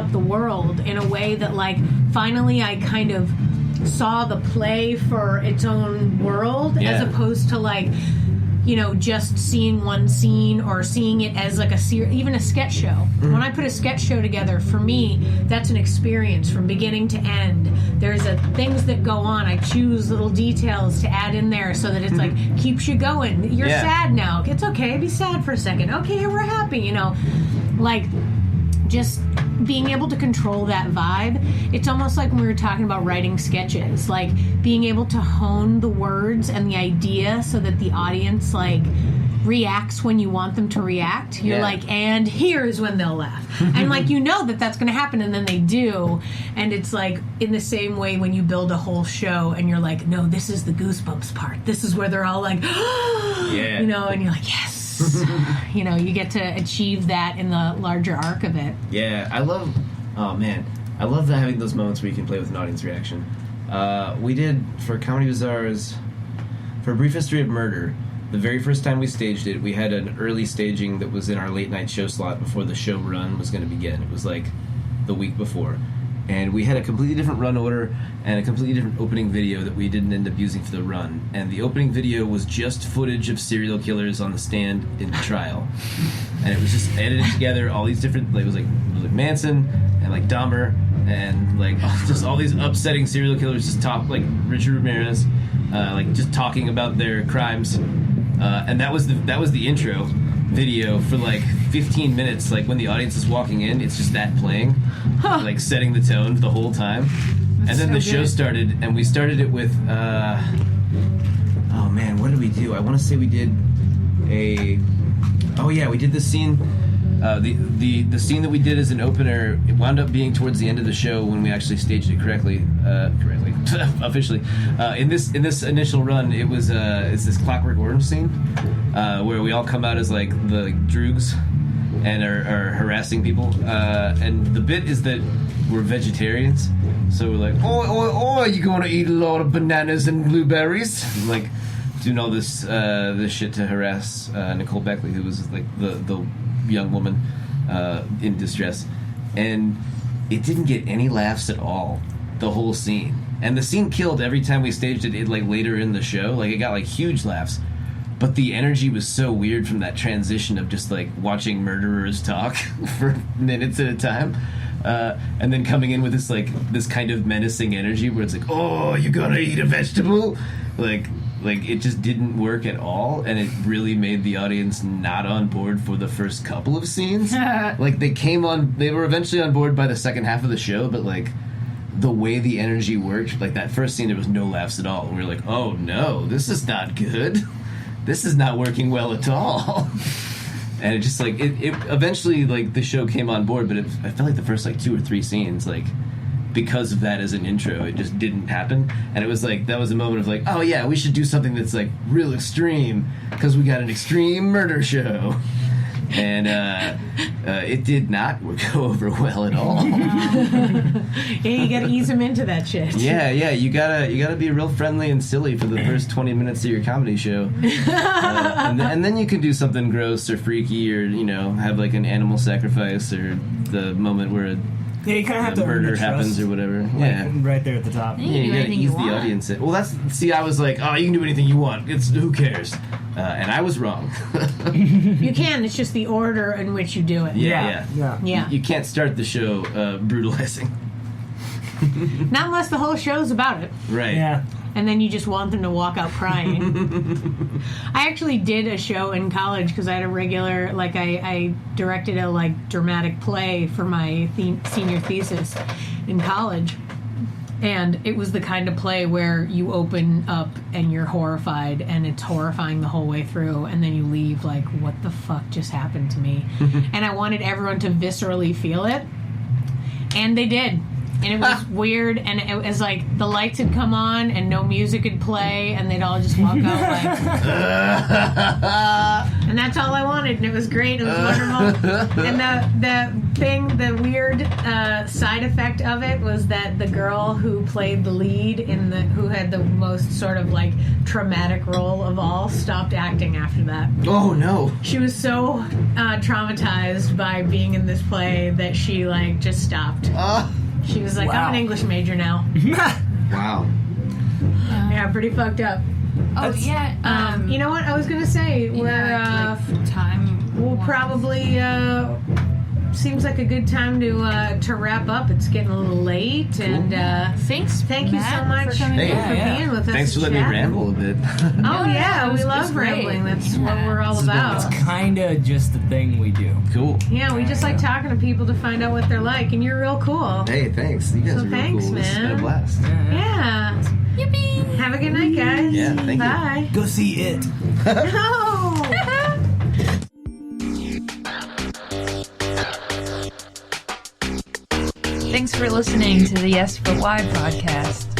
of the world in a way that, like, finally I kind of saw the play for its own world as opposed to, like, you know, just seeing one scene or seeing it as like even a sketch show. Mm-hmm. When I put a sketch show together, for me, that's an experience from beginning to end. There's things that go on. I choose little details to add in there so that it's like keeps you going. You're sad now. It's okay. Be sad for a second. Okay, we're happy. You know, like just being able to control that vibe. It's almost like when we were talking about writing sketches, like being able to hone the words and the idea so that the audience like reacts when you want them to react. You're like, and here's when they'll laugh. And like, you know that that's going to happen, and then they do. And it's like in the same way when you build a whole show and you're like, no, this is the goosebumps part. This is where they're all like, you know, and you're like, yes. You know, you get to achieve that in the larger arc of it. Yeah, I love having those moments where you can play with an audience reaction. We did, for Comedy Bazaar's, for A Brief History of Murder, the very first time we staged it, we had an early staging that was in our late night show slot before the show run was going to begin. It was like the week before. And we had a completely different run order and a completely different opening video that we didn't end up using for the run. And the opening video was just footage of serial killers on the stand in the trial. And it was just edited together, all these different, like, it was like Manson and like Dahmer and like just all these upsetting serial killers just talk, like Richard Ramirez, like just talking about their crimes. And that was the intro video for like 15 minutes. Like when the audience is walking in, it's just that playing, like setting the tone the whole time. And then the show started, and we started it with oh man, what did we do? I want to say we did we did the scene. The scene that we did as an opener, it wound up being towards the end of the show when we actually staged it correctly officially. In this initial run, it was it's this Clockwork Orange scene where we all come out as like the droogs and are harassing people. And the bit is that we're vegetarians, so we're like, oh, you going to eat a lot of bananas and blueberries? Like doing all this shit to harass Nicole Beckley, who was like the young woman in distress. And it didn't get any laughs at all, the whole scene. And the scene killed every time we staged it like later in the show. Like it got like huge laughs. But the energy was so weird from that transition of just like watching murderers talk for minutes at a time. And then coming in with this kind of menacing energy where it's like, oh, you gonna eat a vegetable? Like it just didn't work at all, and it really made the audience not on board for the first couple of scenes. Like they were eventually on board by the second half of the show, but like the way the energy worked, like that first scene there was no laughs at all, and we were like, oh no, this is not good. This is not working well at all. And it just like it eventually like the show came on board, but I felt like the first like 2 or 3 scenes, like because of that as an intro, it just didn't happen. And it was like that was a moment of like, oh yeah, we should do something that's like real extreme because we got an extreme murder show. And it did not go over well at all. Yeah, you gotta ease them into that shit. Yeah, you gotta be real friendly and silly for the first 20 minutes of your comedy show, and then you can do something gross or freaky, or you know, have like an animal sacrifice, or the moment where you kind of have to murder happens or whatever. Like, right there at the top. You gotta ease the audience in. Well, I was like, oh, you can do anything you want. Who cares? And I was wrong. You can. It's just the order in which you do it. Yeah. You can't start the show brutalizing. Not unless the whole show's about it. Right. Yeah. And then you just want them to walk out crying. I actually did a show in college because I had a regular, like I directed a like dramatic play for my senior thesis in college. And it was the kind of play where you open up and you're horrified, and it's horrifying the whole way through, and then you leave like, what the fuck just happened to me? And I wanted everyone to viscerally feel it, and they did. And it was weird, and it was like the lights had come on and no music would play, and they'd all just walk out like, and that's all I wanted, and it was great. It was wonderful. And the weird side effect of it was that the girl who played the lead who had the most sort of like traumatic role of all stopped acting after that. Oh no! She was so traumatized by being in this play that she like just stopped. She was like, Wow. I'm an English major now. Wow. Yeah, pretty fucked up. Oh, yeah. You know what I was going to say? We'll probably... seems like a good time to wrap up. It's getting a little late. Cool. And thank you so much for being with us. Thanks for letting me ramble a bit. We love rambling. That's what we're all about. It's kind of just the thing we do. Cool. Yeah, we just like talking to people to find out what they're like, and you're real cool. Hey, thanks. You guys are real thanks, cool. man. It's been a blast. Yeah. Yippee! Have a good night, guys. Yeah, thank you. Bye. Go see it. No! Thanks for listening to the Yes But Why podcast.